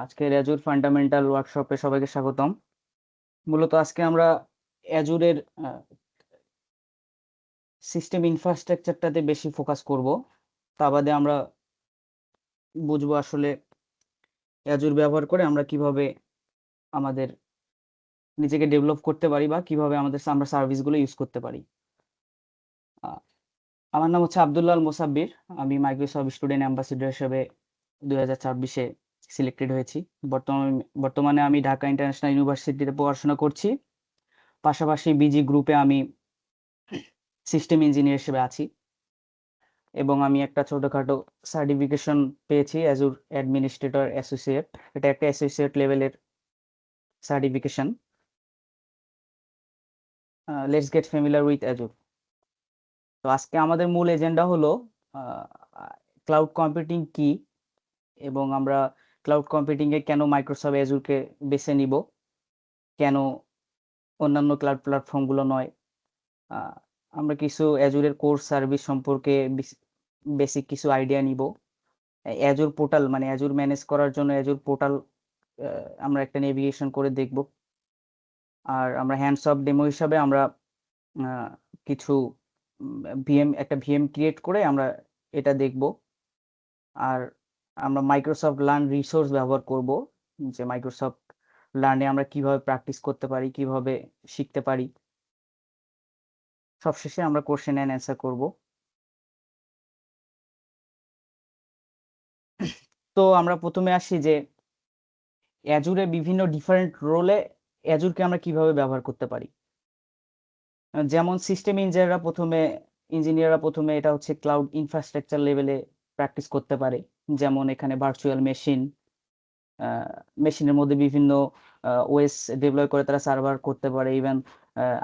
আজকের Azure fundamental ওয়ার্কশপে সবাইকে স্বাগতম। মূলত আজকে আমরা অ্যাজুরের সিস্টেম ইনফ্রাস্ট্রাকচারটাতে বেশি ফোকাস করব। তা বাদে আমরা বুঝবো আসলে অ্যাজুর ব্যবহার করে আমরা কিভাবে আমাদের নিজেকে ডেভেলপ করতে পারি বা কিভাবে আমরা সার্ভিসগুলো ইউজ করতে পারি। আহ, আমার নাম হচ্ছে আব্দুল্লাহ আল মোসাব্বির। আমি মাইক্রোসফট স্টুডেন্ট অ্যাম্বাসিডর হিসেবে 2024-এ সিলেক্টেড হয়েছি। বর্তমানে আমি ঢাকা ইন্টারন্যাশনাল ইউনিভার্সিটিতে পড়াশোনা করছি। পাশাপাশি বিজি গ্রুপে আমি সিস্টেম ইঞ্জিনিয়ার হিসেবে আছি এবং আমি একটা ছোটখাটো সার্টিফিকেশন পেয়েছি অ্যাজুর অ্যাডমিনিস্ট্রেটর অ্যাসোসিয়েট। এটা একটা অ্যাসোসিয়েট লেভেলের certification. Let's get familiar with Azure. তো আজকে আমাদের মূল এজেন্ডা হলো ক্লাউড কম্পিউটিং কি এবং আমরা ক্লাউড কম্পিউটিং এ কেন মাইক্রোসফট অ্যাজুরকে বেছে নিব, কেন অন্যান্য ক্লাউড প্ল্যাটফর্মগুলো নয়। আমরা কিছু অ্যাজুরের কোর সার্ভিস সম্পর্কে বেসিক কিছু আইডিয়া নিব। অ্যাজুর পোর্টাল মানে অ্যাজুর ম্যানেজ করার জন্য অ্যাজুর পোর্টাল আমরা একটা নেভিগেশন করে দেখব। আর আমরা হ্যান্ডস অফ ডেমো হিসাবে আমরা কিছু একটা ভিএম ক্রিয়েট করে আমরা এটা দেখব। আর আমরা মাইক্রোসফট লার্ন রিসোর্স ব্যবহার করব, যে মাইক্রোসফট লার্নে আমরা কিভাবে প্র্যাকটিস করতে পারি, কিভাবে শিখতে পারি। সবশেষে আমরা কোশ্চেন অ্যান্ড অ্যান্সার করব। তো আমরা প্রথমে আসি যে অ্যাজুরে বিভিন্ন ডিফারেন্ট রোলে অ্যাজুরকে আমরা কিভাবে ব্যবহার করতে পারি। যেমন সিস্টেম ইঞ্জিনিয়াররা প্রথমে এটা হচ্ছে ক্লাউড ইনফ্রাস্ট্রাকচার লেভেলে প্র্যাকটিস করতে পারে। যেমন এখানে ভার্চুয়াল মেশিনের মধ্যে বিভিন্ন ওএস ডেপ্লয় করে তারা সার্ভার করতে পারে। ইভেন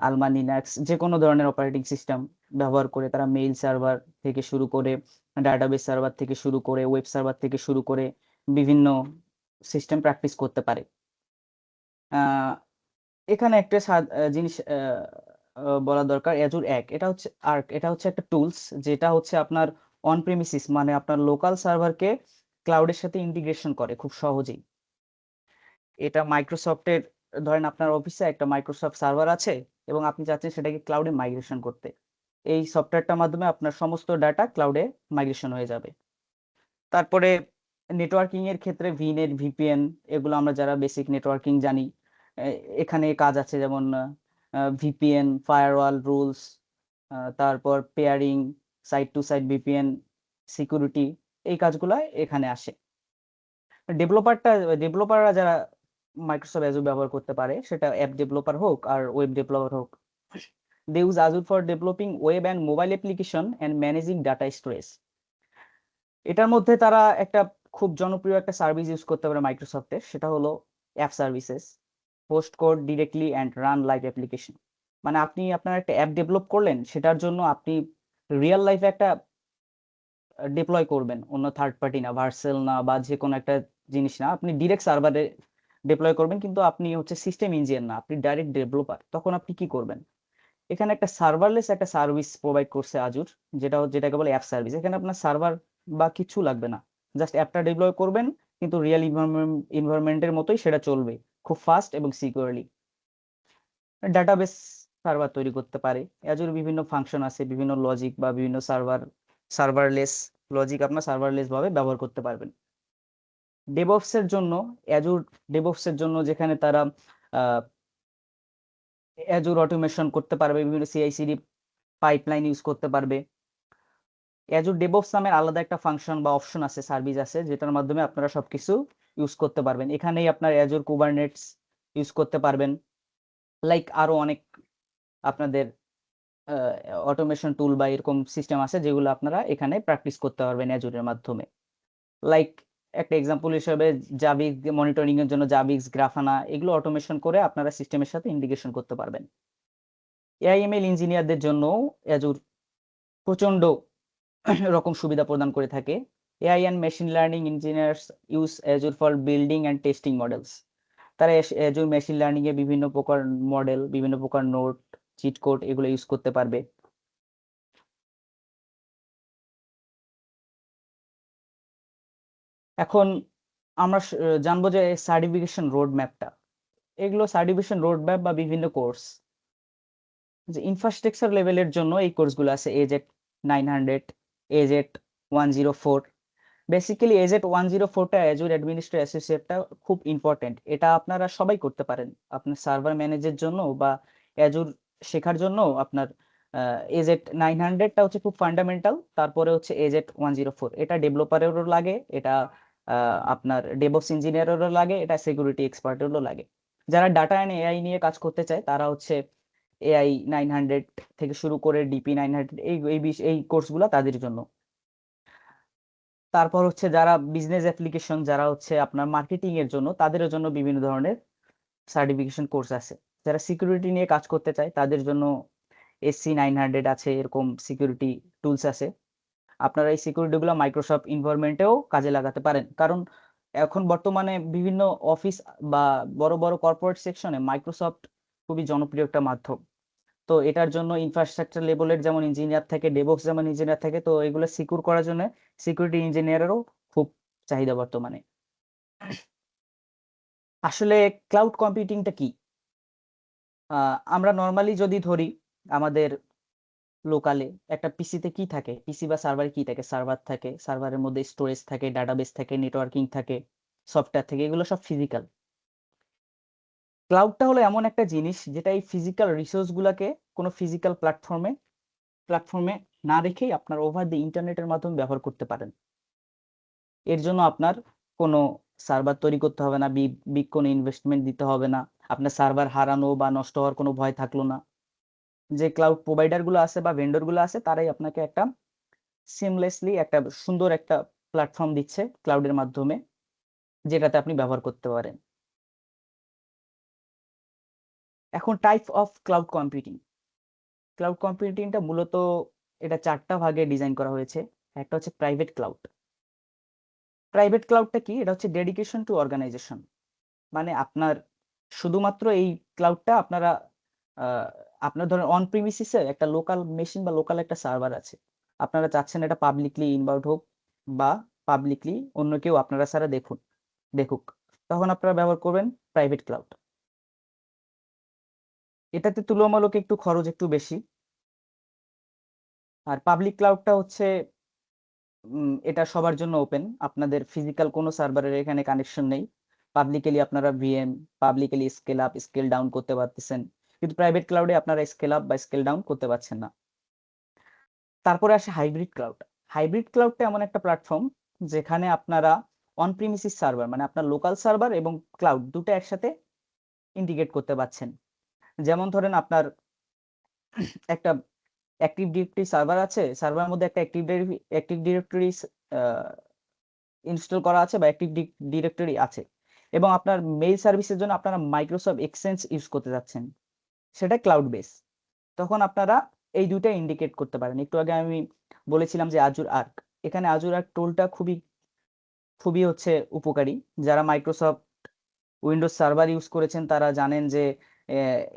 আলমা লিনাক্স যে কোনো ধরনের অপারেটিং সিস্টেম ব্যবহার করে তারা মেইল সার্ভার থেকে শুরু করে, ডাটাবেস সার্ভার থেকে শুরু করে, ওয়েব সার্ভার থেকে শুরু করে বিভিন্ন সিস্টেম প্র্যাকটিস করতে পারে। এখানে একটা জিনিস বলা দরকার। অ্যাজুর এটা হচ্ছে একটা টুলস যেটা হচ্ছে আপনার অন প্রেমিসিস মানে আপনার লোকাল সার্ভারকে ক্লাউডের সাথে ইন্টিগ্রেশন করে খুব সহজেই। এটা মাইক্রোসফটের, ধরেন আপনার অফিসে একটা মাইক্রোসফট সার্ভার আছে এবং আপনি চাচ্ছেন সেটাকে ক্লাউডে মাইগ্রেশন করতে। এই সফটওয়্যারটার মাধ্যমে আপনার সমস্ত ডাটা ক্লাউডে মাইগ্রেশন হয়ে যাবে। তারপরে নেটওয়ার্কিং এর ক্ষেত্রে ভিনেট, ভিপিএন, এগুলো আমরা যারা বেসিক নেটওয়ার্কিং জানি এখানে কাজ আছে। যেমন ভিপিএন, ফায়ারওয়াল রুলস, তারপর pairing, side to side VPN, security, এই কাজগুলো এখানে আসে। ডেভেলপাররা যারা মাইক্রোসফট অ্যাজুর ব্যবহার করতে পারে, সেটা অ্যাপ ডেভেলপার হোক আর ওয়েব ডেভেলপার হোক, they use Azure for developing web and mobile application and managing data storage. এটার মধ্যে তারা একটা খুব জনপ্রিয় একটা সার্ভিস ইউজ করতে পারে মাইক্রোসফটের, সেটা হলো app services, host code directly and run live application. মানে আপনি আপনার একটা অ্যাপ ডেভেলপ করলেন, সেটার জন্য আপনি রিয়েল লাইফে একটা ডিপ্লয় করবেন, অন্য থার্ড পার্টি না, ভার্সেল না, বা যে কোনো একটা জিনিস না, আপনি ডিরেক্ট সার্ভারে ডিপ্লয় করবেন। কিন্তু আপনি হচ্ছে সিস্টেম ইঞ্জিনিয়ার না, আপনি ডাইরেক্ট ডেভেলপার। তখন আপনি কি করবেন? এখানে একটা সার্ভারলেস একটা সার্ভিস প্রোভাইড করছে আজুর, যেটাকে বলে অ্যাপ সার্ভিস। এখানে আপনার সার্ভার বা কিছু লাগবে না, জাস্ট অ্যাপটা ডিপ্লয় করবেন, কিন্তু রিয়েল ইনভারনমেন্টের মতোই সেটা চলবে, খুব ফাস্ট এবং সিকিউরলি। ডাটাবেস সার্ভার তৈরি করতে পারে। অ্যাজুর বিভিন্ন ফাংশন আছে, বিভিন্ন লজিক বা বিভিন্ন সার্ভারলেস লজিক আপনার সার্ভারলেস ভাবে ব্যবহার করতে পারবেন। ডেভঅপস এর জন্য অ্যাজুর ডেভঅপস এর জন্য যেখানে তারা অ্যাজুর অটোমেশন করতে পারবে, বিভিন্ন সিআই/সিডি পাইপলাইন ইউজ করতে পারবে। অ্যাজুর ডেভঅপস নামের আলাদা একটা ফাংশন বা অপশন আছে, সার্ভিস আছে, যেটার মাধ্যমে আপনারা সবকিছু ইউজ করতে পারবেন। এখানেই আপনার অ্যাজুর কুবারনেটস ইউজ করতে পারবেন। লাইক আরো অনেক আপনাদের অটোমেশন টুল বা এরকম সিস্টেম আছে যেগুলো আপনারা এখানে প্র্যাকটিস করতে পারবেন অ্যাজুরের মাধ্যমে। লাইক একটা এক্সাম্পল হিসেবে জাভিক্স মনিটরিং এর জন্য জাভিক্স, গ্রাফানা, এগুলো অটোমেশন করে আপনারা সিস্টেমের সাথে ইন্টিগ্রেশন করতে পারবেন। এআইএমএল ইঞ্জিনিয়ারদের জন্য অ্যাজুর প্রচন্ড রকম সুবিধা প্রদান করে থাকে। AI and machine learning engineers use Azure for building and testing models. তারা অ্যাজুর মেশিন লার্নিং এ বিভিন্ন প্রকার মডেল, বিভিন্ন প্রকার নোট, চিট কোড, এগুলো ইউজ করতে পারবে। এখন আমরা জানবো যে সার্টিফিকেশন রোড ম্যাপটা, এগুলো সার্টিফিকেশন রোড ম্যাপ বা বিভিন্ন কোর্স, যে ইনফ্রাস্ট্রাকচার লেভেলের জন্য এই কোর্সগুলো আছে, এজেট 900, এজেট 104। বেসিক্যালি এজেট 104টা অ্যাজুর অ্যাডমিনিস্ট্রেটর অ্যাসোসিয়েটটা খুব ইম্পর্টেন্ট, এটা আপনারা সবাই করতে পারেন আপনার সার্ভার ম্যানেজের জন্য বা অ্যাজুর শেখার জন্য। আপনার এজেট 900টা হচ্ছে খুব ফান্ডামেন্টাল, তারপরে হচ্ছে এজেট 104, এটা ডেভেলপারেরও লাগে, এটা আপনার ডেভঅপস ইঞ্জিনিয়ারেরও লাগে, এটা সিকিউরিটি এক্সপার্টেরও লাগে। যারা ডাটা অ্যান্ড এআই নিয়ে কাজ করতে চায় তারা হচ্ছে এআই 900 থেকে শুরু করে ডিপি 900, এই কোর্সগুলো তাদের জন্য। তারপর হচ্ছে যারা বিজনেস অ্যাপ্লিকেশন, যারা হচ্ছে আপনার মার্কেটিং এর জন্য, তাদের জন্য বিভিন্ন ধরনের সার্টিফিকেশন কোর্স আছে। যারা সিকিউরিটি নিয়ে কাজ করতে চায় তাদের জন্য এসসি 900 আছে, এরকম সিকিউরিটি টুলস আছে। আপনারা এই সিকিউরিটি গুলো মাইক্রোসফট এনভায়রনমেন্টেও কাজে লাগাতে পারেন, কারণ এখন বর্তমানে বিভিন্ন অফিস বা বড় বড় কর্পোরেট সেকশনে মাইক্রোসফট খুবই জনপ্রিয় একটা মাধ্যম। তো এটার জন্য ইনফ্রাস্ট্রাকচার লেভেলের যেমন ইঞ্জিনিয়ার থাকে, ডেভঅপস যেমন ইঞ্জিনিয়ার থাকে, তো এগুলো সিকিউর করার জন্য সিকিউরিটি ইঞ্জিনিয়ারেরও খুব চাহিদা বর্তমানে। আসলে ক্লাউড কম্পিউটিংটা কি? আমরা নর্মালি যদি ধরি আমাদের লোকালে একটা পিসিতে কি থাকে, পিসি বা সার্ভারে কি থাকে, সার্ভার থাকে, সার্ভারের মধ্যে স্টোরেজ থাকে, ডাটাবেস থাকে, নেটওয়ার্কিং থাকে, সফটওয়্যার থাকে, এগুলো সব ফিজিক্যাল। ক্লাউডটা হলো এমন একটা জিনিস যেটা এই ফিজিক্যাল রিসোর্স গুলাকে কোনো ফিজিক্যাল প্ল্যাটফর্মে না রেখেই আপনার ওভার দি ইন্টারনেটের মাধ্যমে ব্যবহার করতে পারেন। এর জন্য আপনার কোনো সার্ভার তৈরি করতে হবে না, বিগ কোনো ইনভেস্টমেন্ট দিতে হবে না, আপনার সার্ভার হারানো বা নষ্ট হওয়ার কোনো ভয় থাকলো না। যে ক্লাউড প্রোভাইডার গুলো আছে বা ভেন্ডর গুলো আছে তারাই আপনাকে একটা সিমলেসলি একটা সুন্দর একটা প্ল্যাটফর্ম দিচ্ছে ক্লাউডের মাধ্যমে, যেটাতে আপনি ব্যবহার করতে পারেন। এখন type of cloud computing. Cloud কম্পিউটিংটা মূলত এটা 4টা ভাগে ডিজাইন করা হয়েছে। একটা হচ্ছে প্রাইভেট ক্লাউড। প্রাইভেট ক্লাউডটা কি? এটা হচ্ছে ডেডিকেশন টু অর্গানাইজেশন, মানে আপনার শুধুমাত্র এই ক্লাউডটা আপনারা আপনার ধরেন অন প্রিমিসিসে একটা লোকাল মেশিন বা লোকাল একটা সার্ভার আছে, আপনারা চাচ্ছেন এটা পাবলিকলি ইনভার্ট হোক বা পাবলিকলি অন্য কেউ আপনারা ছাড়া দেখুক, তখন আপনারা ব্যবহার করবেন প্রাইভেট ক্লাউড। এটাতে তুলনামূলক একটু খরচ একটু বেশি। আর পাবলিক ক্লাউডটা হচ্ছে এটা সবার জন্য ওপেন, আপনাদের ফিজিক্যাল কোনো সার্ভারের এখানে কানেকশন নেই, পাবলিকলি আপনারা VM publicly scale up scale down করতে পারতেছেন, কিন্তু প্রাইভেট ক্লাউডে আপনারা স্কেল আপ বা স্কেল ডাউন করতে পারছেন না। তারপরে আসে হাইব্রিড ক্লাউড। হাইব্রিড ক্লাউডটা এমন একটা প্ল্যাটফর্ম যেখানে আপনারা অন প্রিমিসিস সার্ভার, মানে আপনার লোকাল সার্ভার এবং ক্লাউড দুটো একসাথে ইন্টিগ্রেট করতে পারছেন। যেমন ধরেন আপনার একটা অ্যাক্টিভ ডিরেক্টরি সার্ভার আছে, সার্ভারের মধ্যে একটা অ্যাক্টিভ ডিরেক্টরি ইনস্টল করা আছে বা অ্যাক্টিভ ডিরেক্টরি আছে, এবং আপনার মেইল সার্ভিসের জন্য আপনারা মাইক্রোসফট এক্সচেঞ্জ ইউজ করতে যাচ্ছেন, সেটা ক্লাউড বেস। তখন আপনারা এই দুইটা ইন্ডিকেট করতে পারেন। একটু আগে আমি বলেছিলাম যে আজুর আর্ক, এখানে আজুর আর্ক টোলটা খুবই খুবই হচ্ছে উপকারী। যারা মাইক্রোসফট উইন্ডোজ সার্ভার ইউজ করেছেন তারা জানেন যে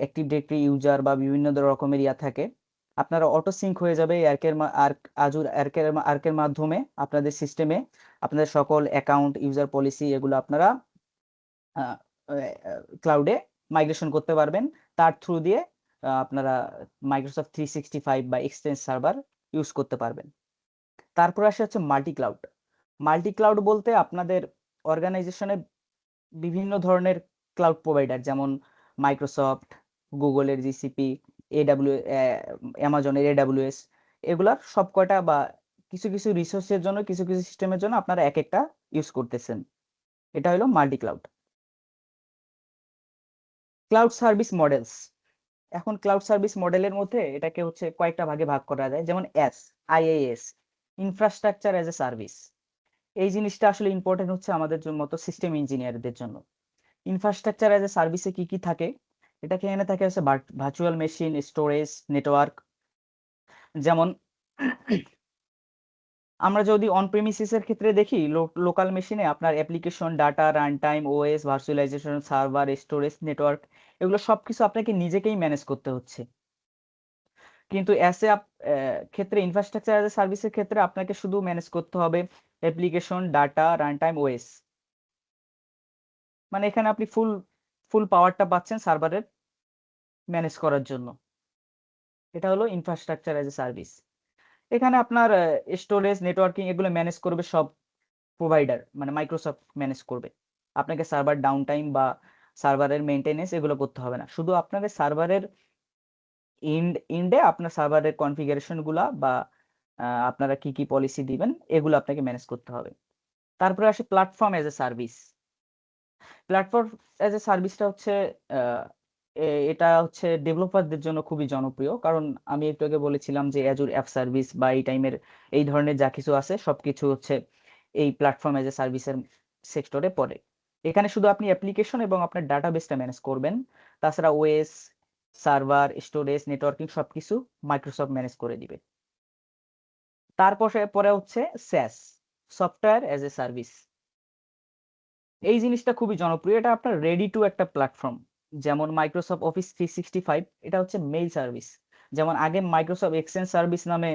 অ্যাক্টিভ ডিরেক্টরি ইউজার বা বিভিন্ন রকমের ইয়া থাকে, আপনারা অটো সিঙ্ক হয়ে যাবে আজুর আর্কের মাধ্যমে আপনাদের সিস্টেমে আপনাদের সকল অ্যাকাউন্ট ইউজার পলিসি এগুলো আপনারা ক্লাউডে মাইগ্রেশন করতে পারবেন। তার থ্রু দিয়ে আপনারা মাইক্রোসফট 365 বা এক্সচেঞ্জ সার্ভার ইউজ করতে পারবেন। তারপর আসে হচ্ছে মাল্টি ক্লাউড। মাল্টি ক্লাউড বলতে আপনাদের অর্গানাইজেশনে বিভিন্ন ধরনের ক্লাউড প্রোভাইডার, যেমন মাইক্রোসফট, গুগলের জিসিপি, অ্যামাজনের এডাব্লিউএস, এগুলার সব কয়টা বা কিছু কিছু রিসোর্সের জন্য কিছু কিছু সিস্টেমের জন্য আপনারা এক একটা ইউজ করতেছেন। এটা হলো multi cloud. Cloud service models. এখন ক্লাউড সার্ভিস মডেলের মধ্যে এটাকে হচ্ছে কয়েকটা ভাগে ভাগ করা যায়, যেমন IAS, infrastructure as a service. এই জিনিসটা আসলে ইম্পর্টেন্ট হচ্ছে আমাদের মতো সিস্টেম ইঞ্জিনিয়ারদের জন্য। ইনফ্রাস্ট্রাকচার অ্যাজ এ সার্ভিসে কি কি থাকে? এটাকে এখানে থাকে হচ্ছে ভার্চুয়াল মেশিন, স্টোরেজ, নেটওয়ার্ক। যেমন আমরা যদি অন প্রেমিসিস এর ক্ষেত্রে দেখি, লোকাল মেশিনে আপনার application, data, run time, OS, virtualization, server, storage, network, এগুলো সবকিছু আপনাকে নিজেকেই ম্যানেজ করতে হচ্ছে। কিন্তু ক্ষেত্রে ইনফ্রাস্ট্রাকচার অ্যাজ এ সার্ভিসের ক্ষেত্রে আপনাকে শুধু ম্যানেজ করতে হবে application, data, run time, OS. মানে এখানে আপনি ফুল পাওয়ারটা পাচ্ছেন সার্ভারের ম্যানেজ করার জন্য। এটা হলো ইনফ্রাস্ট্রাকচার অ্যাজ এ সার্ভিস। এখানে আপনার স্টোরেজ, নেটওয়ার্কিং এগুলো ম্যানেজ করবে সব প্রোভাইডার, মানে মাইক্রোসফট ম্যানেজ করবে। আপনাকে সার্ভার ডাউন টাইম বা সার্ভারের মেনটেনেন্স এগুলো করতে হবে না। শুধু আপনাকে সার্ভারের ইন্ডে আপনার সার্ভারের কনফিগারেশন গুলা বা আপনারা কি কি পলিসি দিবেন এগুলো আপনাকে ম্যানেজ করতে হবে। তারপরে আসে platform as a service. Platform as a সার্ভিসটা হচ্ছে এটা হচ্ছে ডেভেলপারদের জন্য খুবই জনপ্রিয়, কারণ আমি একটু আগে বলেছিলাম যে অ্যাজুর অ্যাপ সার্ভিস বা এই টাইমের এই ধরনের যা কিছু আছে সবকিছু হচ্ছে এই প্ল্যাটফর্ম অ্যাজ এ সার্ভিসের সেক্টরে পড়ে। এখানে শুধু আপনি অ্যাপ্লিকেশন এবং আপনার ডাটাবেসটা ম্যানেজ করবেন, তাছাড়া ওএস, সার্ভার, স্টোরেজ, নেটওয়ার্কিং সবকিছু মাইক্রোসফট ম্যানেজ করে দিবে। তারপরে পরে হচ্ছে SaaS, software as a service. এই জিনিসটা খুবই জনপ্রিয়, এটা আপনার রেডি টু একটা প্ল্যাটফর্ম। যেমন মাইক্রোসফট অফিস 365, এটা হচ্ছে মেইল সার্ভিস। যেমন আগে মাইক্রোসফট এক্সচেঞ্জ সার্ভিস নামে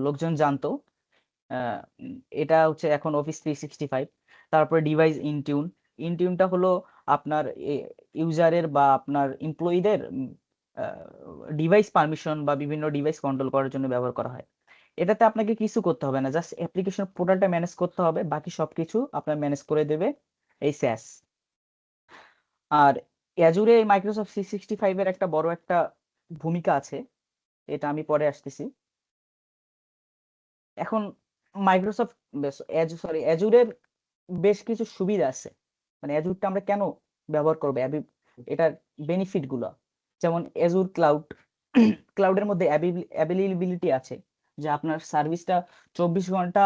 লোকজন জানতো, এটা হচ্ছে এখন অফিস 365। তারপরে ডিভাইস ইনটিউন। ইনটিউনটা হলো আপনার ইউজারের বা আপনার এমপ্লয়ীদের ডিভাইস পারমিশন বা বিভিন্ন ডিভাইস কন্ট্রোল করার জন্য ব্যবহার করা হয়। এটাতে আপনাকে কিছু করতে হবে না, জাস্ট অ্যাপ্লিকেশন পোর্টালটা ম্যানেজ করতে হবে, বাকি সবকিছু আপনার ম্যানেজ করে দেবে এই SaaS। আর অ্যাজুরে মাইক্রোসফট 365 এর একটা বড় একটা ভূমিকা আছে, এটা আমি পরে আসতেছি। এখন মাইক্রোসফট অ্যাজুরের বেশ কিছু সুবিধা আছে। মানে অ্যাজুরটা আমরা কেন ব্যবহার করবো, এটার বেনিফিট গুলো। যেমন অ্যাজুর ক্লাউডের মধ্যে অ্যাভেলেবিলিটি আছে, যে আপনার সার্ভিসটা 24 ঘন্টা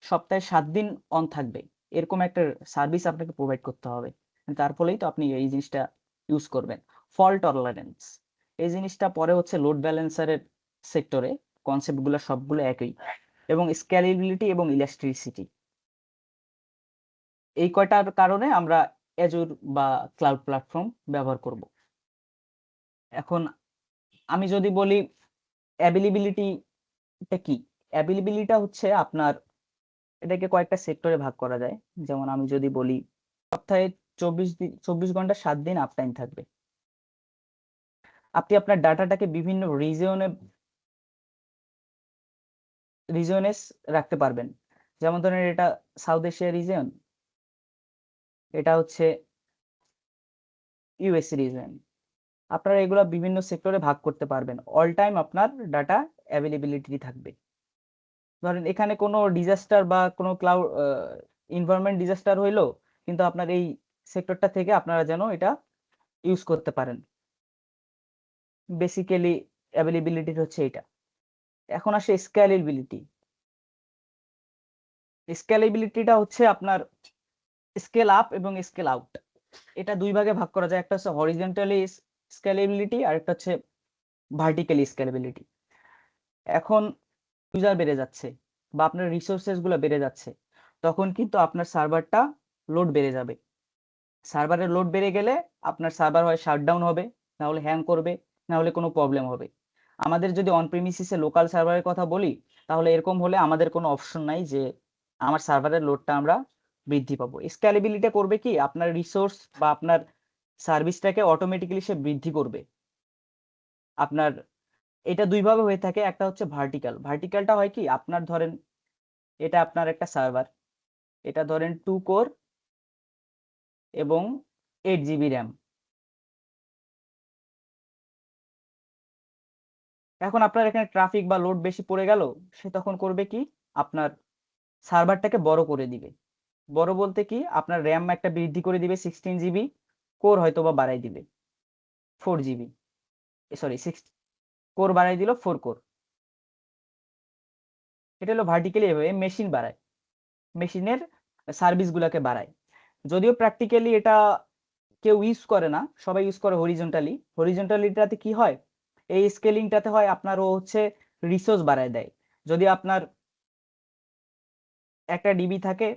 সপ্তাহে 7 দিন অন থাকবে, এরকম একটা সার্ভিস আপনাকে প্রোভাইড করতে হবে। তার ফলেই তো আপনি এই জিনিসটা ইউজ করবেন। ফল্ট টলারেন্স, এই জিনিসটা পরে হচ্ছে লোড ব্যালেন্সারের সেক্টরে, কনসেপ্ট গুলো সবগুলো একই। এবং স্কেলেবিলিটি এবং ইলাস্ট্রিসিটি, এই কয়টার কারণে আমরা অ্যাজুর বা ক্লাউড প্ল্যাটফর্ম ব্যবহার করব। এখন আমি যদি বলি অ্যাভেলেবিলিটিটা কি, অ্যাভেলেবিলিটিটা হচ্ছে আপনার, এটাকে কয়েকটা সেক্টরে ভাগ করা যায়। যেমন আমি যদি বলি সপ্তাহে 24 ঘন্টা 7 দিন আপ টাইম থাকবে। আপনি আপনার ডাটাটাকে বিভিন্ন রিজিয়নে রাখতে পারবেন। যেমন ধরেন এটা সাউথ এশিয়া রিজিয়ন, এটা হচ্ছে ইউএস রিজিয়ন। আপনারা এগুলো বিভিন্ন সেক্টরে ভাগ করতে পারবেন, অল টাইম আপনার ডাটা অ্যাভেলেবিলিটি থাকবে। ধরেন এখানে কোনো ডিজাস্টার বা কোনো ক্লাউড এনভায়রনমেন্ট ডিজাস্টার হইলো, কিন্তু আপনার এই সেক্টরটা থেকে আপনারা যেন এটা ইউজ করতে পারেন। বেসিক্যালি অ্যাভেলেবিলিটি হচ্ছে এটা। এখন আসে স্কেলেবিলিটি। স্কেলেবিলিটিটা হচ্ছে আপনার স্কেল আপ এবং স্কেল আউট, এটা দুই ভাগে ভাগ করা যায়। একটা হচ্ছে হরিজন্টালি স্কেলেবিলিটি আর একটা হচ্ছে ভার্টিক্যালি স্কেলেবিলিটি। এখন ইউজার বেড়ে যাচ্ছে বা আপনার রিসোর্সেস গুলো বেড়ে যাচ্ছে, তখন কিন্তু আপনার সার্ভারটা লোড বেড়ে যাবে। সার্ভারের লোড বেড়ে গেলে আপনার সার্ভার হয় শাটডাউন হবে, না হলে হ্যাং করবে, না হলে কোনো প্রবলেম হবে। আমাদের যদি অন প্রিমিসিসে লোকাল সার্ভারের কথা বলি, তাহলে এরকম হলে আমাদের কোনো অপশন নাই যে আমার সার্ভারের লোডটা আমরা বৃদ্ধি পাবো। স্কেলেবিলিটি করবে কি, আপনার রিসোর্স বা আপনার সার্ভিসটাকে অটোমেটিক্যালি সে বৃদ্ধি করবে। আপনার এটা দুই ভাবে হয়ে থাকে, একটা হচ্ছে ভার্টিক্যালটা হয় কি, আপনার ধরেন এটা আপনার একটা সার্ভার, এটা ধরেন 2 কোর এবং 8 GB র্যাম। এখন আপনার এখানে ট্রাফিক বা লোড বেশি পড়ে গেল, সে তখন করবে কি, আপনার সার্ভারটাকে বড় করে দিবে। বড় বলতে কি, আপনার র্যাম একটা বৃদ্ধি করে দিবে 16 GB, কোর হয়তো বা বাড়াই দিবে 4 GB, সরি 6 কোর বাড়াই দিল 4 কোর। এটা হলো ভার্টিক্যালি, এভাবে মেশিন বাড়ায়, মেশিনের সার্ভিস গুলাকে বাড়ায়। যদিও প্র্যাকটিক্যালি এটা কেউ ইউজ করে না, সবাই ইউজ করে হরিজন্টালি। হরিজন্টালিটাতে কি হয়, এই স্কেলিংটাতে হয় আপনার ও হচ্ছে রিসোর্স বাড়ায় দেয়। যদি আপনার একটা ডিবি থাকে,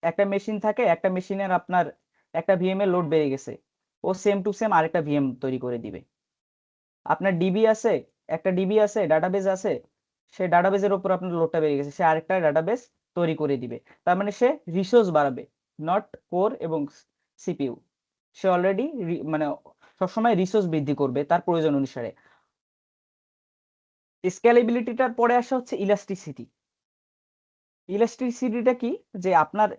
একটা মেশিন থাকে, একটা মেশিনের আপনার একটা ভিএম এর লোড বেড়ে গেছে, ও সেম টু সেম আরেকটা ভিএম তৈরি করে দিবে। আপনার ডিবি আছে, একটা ডিবি আছে, ডাটাবেস আছে, সে ডাটাবেসের উপর আপনার লোডটা বেড়ে গেছে, সে আরেকটা ডাটাবেস তৈরি করে দিবে। তার মানে সে রিসোর্স বাড়াবে, নট কোর এবং সিপিইউ, সে অলরেডি মানে সবসময় রিসোর্স বৃদ্ধি করবে তার প্রয়োজন অনুসারে। স্কেলেবিলিটিটার পরে আসা হচ্ছে ইলাস্টিসিটি। ইলাস্টিসিটিটা কি, যে আপনার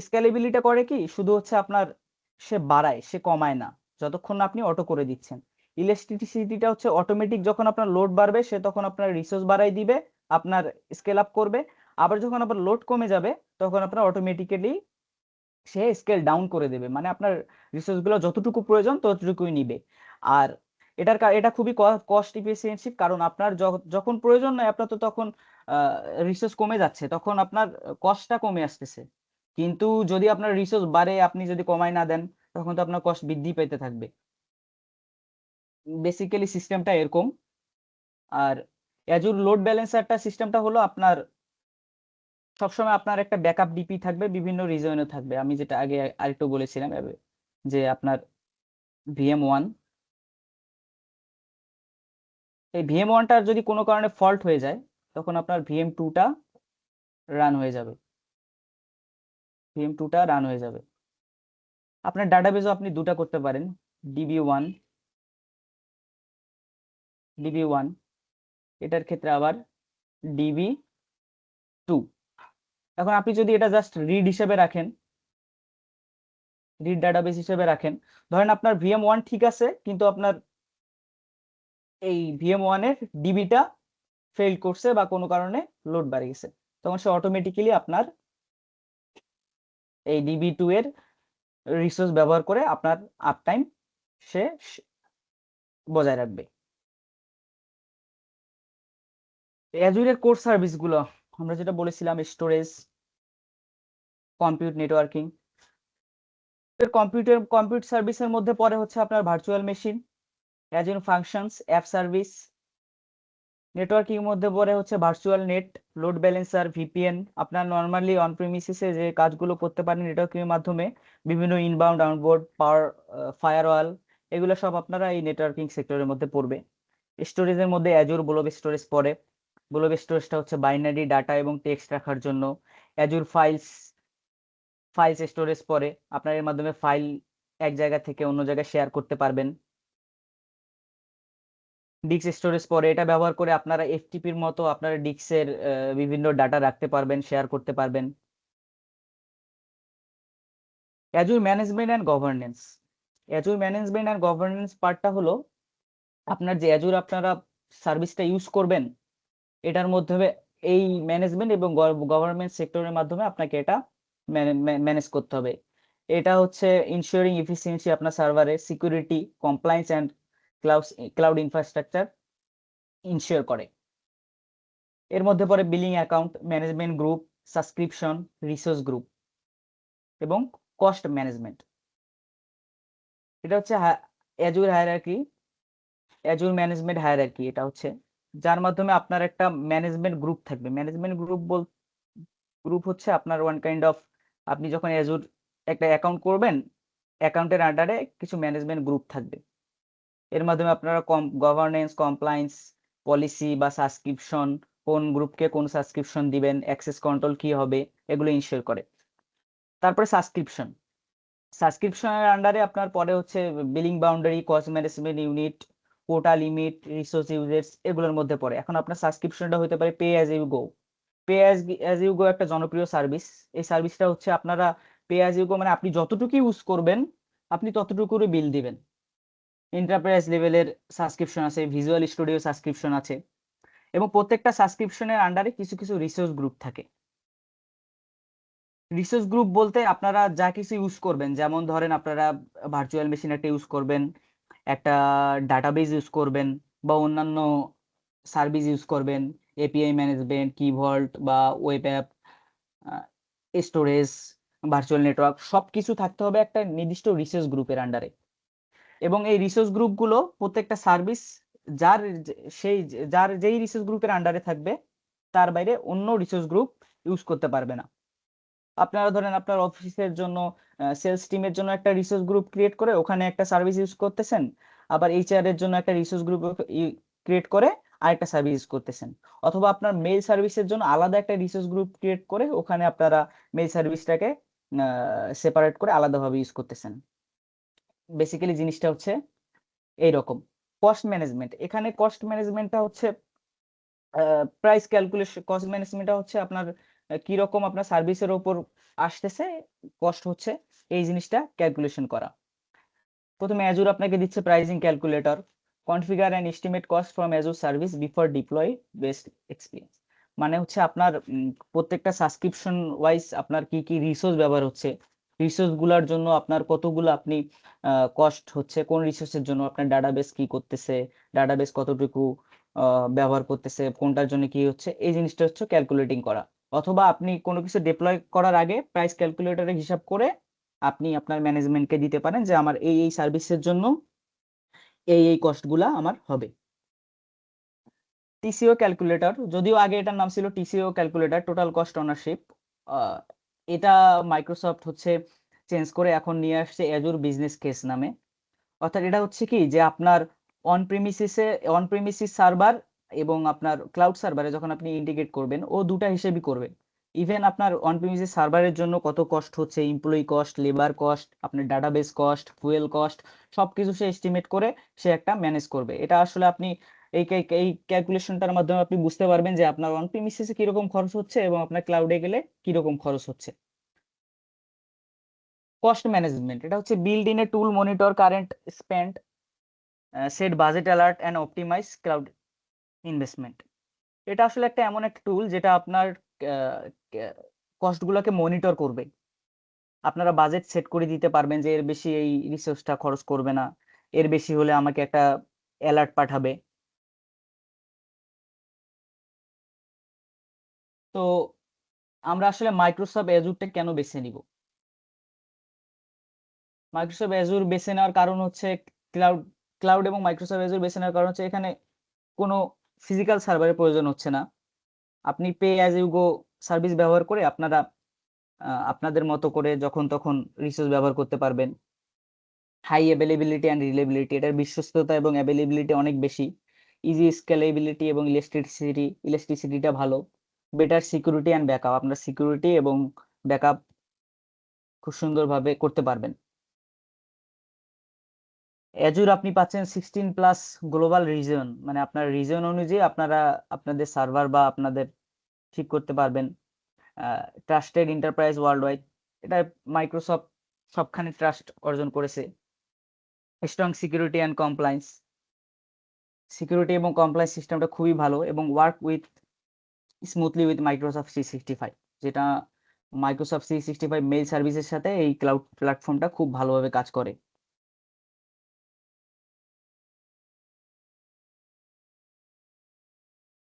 স্কেলেবিলিটি করে কি, শুধু হচ্ছে আপনার সে বাড়ায়, সে কমায় না যতক্ষণ না আপনি অটো করে দিচ্ছেন। ইলাস্টিসিটিটা হচ্ছে অটোমেটিক, যখন আপনার লোড বাড়বে সে তখন আপনার রিসোর্স বাড়াই দিবে, আপনার স্কেল আপ করবে। আবার যখন আপনার লোড কমে যাবে তখন আপনার অটোমেটিক্যালি সে স্কেল ডাউন করে দেবে, মানে আপনার রিসোর্স গুলো যতটুকু প্রয়োজন ততটুকুই নিবে। আর এটা খুবই কস্ট ইফিসিয়েন্সি, কারণ আপনার যখন প্রয়োজন নয় আপনার, তো তখন রিসোর্স কমে যাচ্ছে, তখন আপনার কস্টটা কমে আসতেছে। কিন্তু যদি আপনার রিসোর্স বাড়ে, আপনি যদি কমায় না দেন, তখন তো আপনার কস্ট বৃদ্ধি পেতে থাকবে। বেসিক্যালি সিস্টেমটা এরকম। আর অ্যাজুর লোড ব্যালেন্সারটা সিস্টেমটা হলো আপনার সবসময় আপনার একটা ব্যাকআপ ডিপি থাকবে, বিভিন্ন রিজনে থাকবে। আমি যেটা আগে আরেকটু বলেছিলাম, যে আপনার VM1, এই VM1টার যদি কোনো কারণে ফল্ট হয়ে যায়, তখন আপনার VM2টা রান হয়ে যাবে। VM2টা রান হয়ে যাবে। আপনার ডাটাবেসও আপনি দুটা করতে পারেন, DB1, DB1, এটার ক্ষেত্রে আবার DB2। এখন আপনি যদি এটা জাস্ট রিড হিসেবে রাখেন, রিড ডাটাবেস হিসেবে রাখেন, ধরেন আপনার VM1 ঠিক আছে, কিন্তু আপনার এই VM1 এর ডিবিটা ফেল করছে বা কোনো কারণে লোড বাড়ে গেছে, তখন সে অটোমেটিক্যালি আপনার এই DB2 এর রিসোর্স ব্যবহার করে আপনার আপ টাইম সে বজায় রাখবে। অ্যাজুরের কোর সার্ভিস গুলো আমরা যেটা বলেছিলাম, স্টোরেজ, কম্পিউট, নেটওয়ার্কিং। কম্পিউট সার্ভিসের মধ্যে পড়ে হচ্ছে আপনার virtual machine, Azure functions, app service. Networking এর মধ্যে পড়ে হচ্ছে virtual net, load balancer, VPN। আপনার নর্মালি অন প্রিমিসিসে যে কাজগুলো করতে পারেন নেটওয়ার্কিং এর মাধ্যমে, বিভিন্ন ইনবাউন্ড আউটবাউন্ড পাওয়ার, ফায়ারওয়াল, এগুলো সব আপনারা এই নেটওয়ার্কিং সেক্টরের মধ্যে পড়বে। স্টোরেজের মধ্যে অ্যাজুর ব্লব স্টোরেজ পড়ে। ব্লব স্টোরেজটা হচ্ছে বাইনারি ডাটা এবং টেক্সট রাখার জন্য। অ্যাজুর ফাইলস স্টোরেজ পড়ে, আপনার এর মাধ্যমে ফাইল এক জায়গা থেকে অন্য জায়গায় শেয়ার করতে পারবেন। ডিস্ক স্টোরেজ পড়ে, এটা ব্যবহার করে আপনারা FTPর মতো আপনারা ডিস্কের বিভিন্ন ডাটা রাখতে পারবেন, শেয়ার করতে পারবেন। Azure management and governance. Azure management and governance পার্টটা হলো আপনার যে অ্যাজুর আপনারা সার্ভিসটা ইউজ করবেন, এটার মধ্যে এই ম্যানেজমেন্ট এবং গভর্নমেন্ট সেক্টরের মাধ্যমে আপনাকে এটা ম্যানেজ করতে হবে। এটা হচ্ছে ইনশিওরিং এফিসিয়েন্সি আপনার সার্ভারের, security, compliance and cloud infrastructure ensure করে। এর মধ্যে পড়ে billing account management group, subscription, resource group এবং কস্ট ম্যানেজমেন্ট। এটা হচ্ছে Azure hierarchy, Azure management hierarchy. এটা হচ্ছে যার মাধ্যমে আপনার একটা ম্যানেজমেন্ট গ্রুপ থাকবে। ম্যানেজমেন্ট গ্রুপ হচ্ছে আপনার ওয়ান কাইন্ড অফ, আপনি যখন অ্যাজুর একটা অ্যাকাউন্ট করবেন, অ্যাকাউন্টের আন্ডারে কিছু ম্যানেজমেন্ট গ্রুপ থাকবে। এর মাধ্যমে আপনারা গভর্নেন্স, কমপ্লায়েন্স, পলিসি বা সাবস্ক্রিপশন, কোন গ্রুপকে কোন সাবস্ক্রিপশন দিবেন, অ্যাক্সেস কন্ট্রোল কি হবে, এগুলো ইনশিওর করে। তারপরে সাবস্ক্রিপশনের আন্ডারে আপনার পরে হচ্ছে billing boundary, cost management unit, quota limit, resource usages, এগুলোর মধ্যে পড়ে। এখন আপনার সাবস্ক্রিপশনটা হতে পারে pay as you go. Pay as you go একটা জনপ্রিয় সার্ভিস। এই সার্ভিসটা হচ্ছে আপনারা পে অ্যাজ ইউ গো, মানে আপনি যতটুকু ইউজ করবেন আপনি ততটুকুরই বিল দিবেন। এন্টারপ্রাইজ লেভেলের সাবস্ক্রিপশন আছে, ভিজুয়াল স্টুডিও সাবস্ক্রিপশন আছে, এবং প্রত্যেকটা সাবস্ক্রিপশনের আন্ডারে কিছু কিছু রিসোর্স গ্রুপ থাকে। রিসোর্স গ্রুপ বলতে আপনারা যা কিছু ইউজ করবেন, যেমন ধরেন আপনারা ভার্চুয়াল মেশিন একটা ইউজ করবেন, একটা ডাটাবেস ইউজ করবেন, বা অন্যান্য সার্ভিস ইউজ করবেন, API ম্যানেজমেন্ট, কি ভল্ট বা web app, storage, virtual network, সবকিছু থাকতে হবে একটা নির্দিষ্ট রিসোর্স গ্রুপের আন্ডারে। এবং এই রিসোর্স গ্রুপগুলো প্রত্যেকটা সার্ভিস যার যার যেই রিসোর্স গ্রুপের আন্ডারে থাকবে, তার বাইরে অন্য রিসোর্স গ্রুপ ইউজ করতে পারবে না। আপনারা ধরেন আপনার অফিসের জন্য, সেলস টিমের জন্য একটা রিসোর্স গ্রুপ ক্রিয়েট করে ওখানে একটা সার্ভিস ইউজ করতেছেন, আবার HR এর জন্য একটা রিসোর্স গ্রুপ ক্রিয়েট করে আরেকটা সার্ভিস ইউজ করতেছেন, অথবা আপনার মেইল সার্ভিসের জন্য আলাদা একটা রিসোর্স গ্রুপ ক্রিয়েট করে ওখানে আপনারা মেইল সার্ভিসটাকে সেপারেট করে আলাদাভাবে ইউজ করতেছেন। বেসিক্যালি জিনিসটা হচ্ছে এইরকম। কস্ট ম্যানেজমেন্ট, এখানে কস্ট ম্যানেজমেন্টটা হচ্ছে প্রাইস ক্যালকুলেশন। কস্ট ম্যানেজমেন্টটা হচ্ছে আপনার কি রকম আপনার সার্ভিসের উপর আসতেছে কস্ট হচ্ছে, এই জিনিসটা ক্যালকুলেশন করা। প্রথমে অ্যাজুর আপনাকে দিচ্ছে pricing calculator, configure and estimate cost from Azure service before deploy best experience. মানে হচ্ছে আপনার প্রত্যেকটা সাবস্ক্রিপশন ওয়াইজ আপনার কি কি রিসোর্স ব্যবহার হচ্ছে, রিসোর্স গুলার জন্য আপনার কতগুলো আপনি কস্ট হচ্ছে, কোন রিসোর্সের জন্য আপনার ডাটাবেস কি করতেছে, ডাটাবেস কতটুকু ব্যবহার করতেছে, কোনটার জন্য কি হচ্ছে, এই জিনিসটা হচ্ছে ক্যালকুলেটিং করা। অথবা আপনি কোনো কিছু ডিপ্লয় করার আগে প্রাইস ক্যালকুলেটরে হিসাব করে আপনি আপনার ম্যানেজমেন্টকে দিতে পারেন যে আমার এই এই সার্ভিসের জন্য এই এই কস্টগুলা আমার হবে। টিসিও ক্যালকুলেটর, যদিও আগে এটার নাম ছিল TCO calculator, total cost ownership, এটা মাইক্রোসফট হচ্ছে চেঞ্জ করে এখন নিয়ে আসছে অ্যাজুর বিজনেস কেস নামে। অর্থাৎ এটা হচ্ছে কি যে আপনার অন প্রিমিসিস সার্ভার এবং আপনার ক্লাউড সার্ভারে যখন আপনি ইন্টিগ্রেট করবেন ও দুটা হিসেবই করবে। ইভেন আপনার অন প্রিমিসিস সার্ভারের জন্য কত কস্ট হচ্ছে, এমপ্লয়ি কস্ট, লেবার কস্ট, আপনার ডাটাবেস কস্ট, ফুয়েল কস্ট, সবকিছু সে এস্টিমেট করে সে একটা ম্যানেজ করবে। এটা আসলে আপনি এই ক্যালকুলেশনটার মাধ্যমে আপনি বুঝতে পারবেন যে আপনার অন প্রিমিসিসে কিরকম খরচ হচ্ছে এবং আপনার ক্লাউডে গেলে কিরকম খরচ হচ্ছে। কস্ট ম্যানেজমেন্ট, এটা হচ্ছে build in a tool monitor current spend, set budget alert and optimize cloud investment. এটা আসলে একটা এমন একটা টুল যেটা আপনার কস্ট গুলোকে মনিটর করবে। আপনারা বাজেট সেট করে দিতে পারবেন যে এর বেশি এই রিসোর্সটা খরচ করবে না, এর বেশি হলে আমাকে একটা অ্যালার্ট পাঠাবে। তো আমরা আসলে মাইক্রোসফট অ্যাজুরটা কেন বেছে নিব? মাইক্রোসফট অ্যাজুর বেছে নেওয়ার কারণ হচ্ছে ক্লাউড ক্লাউড এবং মাইক্রোসফট অ্যাজুর বেছে নেওয়ার কারণ হচ্ছে এখানে কোনো ফিজিক্যাল সার্ভারের প্রয়োজন হচ্ছে না। আপনি pay as you go service ব্যবহার করে আপনারা আপনাদের মতো করে যখন তখন রিসোর্স ব্যবহার করতে পারবেন। হাই অ্যাভেলেবিলিটি অ্যান্ড রিলায়েবিলিটি, এটার বিশ্বস্ততা এবং অ্যাভেলেবিলিটি অনেক বেশি। ইজি স্কেলেবিলিটি এবং ইলাস্টিসিটিটা ভালো। বেটার সিকিউরিটি অ্যান্ড ব্যাকআপ, আপনার সিকিউরিটি এবং ব্যাকআপ খুব সুন্দরভাবে করতে পারবেন। অ্যাজুর আপনি পাচ্ছেন 16+ গ্লোবাল রিজন, মানে আপনার রিজন অনুযায়ী আপনারা আপনাদের সার্ভার বা আপনাদের ঠিক করতে পারবেন। ট্রাস্টেড এন্টারপ্রাইজ ওয়ার্ল্ড ওয়াইড, এটা মাইক্রোসফট সবখানে ট্রাস্ট অর্জন করেছে। Strong security and compliance, security এবং কমপ্লায়েন্স সিস্টেমটা খুবই ভালো এবং work with smoothly with Microsoft 365, যেটা মাইক্রোসফট 365 মেইল সার্ভিসের সাথে এই ক্লাউড প্ল্যাটফর্মটা খুব ভালোভাবে কাজ করে।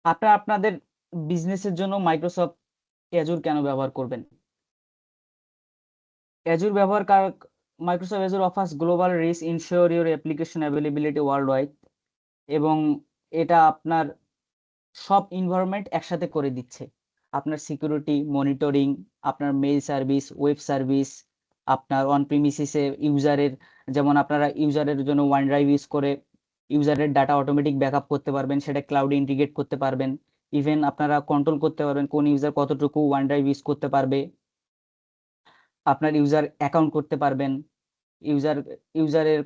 আপনারা আপনাদের বিজনেসের জন্য মাইক্রোসফট অ্যাজুর কেন ব্যবহার করবেন? অ্যাজুর ব্যবহার Microsoft Azure offers global reach, ensure your application availability worldwide, এবং এটা আপনার সব এনভায়রনমেন্ট একসাথে করে দিচ্ছে। আপনার সিকিউরিটি মনিটরিং, আপনার মেইল সার্ভিস, ওয়েব সার্ভিস, আপনার অন প্রিমিসিসে ইউজারের, যেমন আপনারা ইউজারের জন্য ওয়ান ড্রাইভ ইউজ করে ইউজারের ডাটা অটোমেটিক ব্যাকআপ করতে পারবেন, সেটা ক্লাউডে ইন্টিগ্রেট করতে পারবেন। ইভেন আপনারা কন্ট্রোল করতে পারবেন কোন ইউজার কতটুকু ওয়ান ড্রাইভ ইউজ করতে পারবে, আপনার ইউজার অ্যাকাউন্ট করতে পারবেন, ইউজার ইউজারের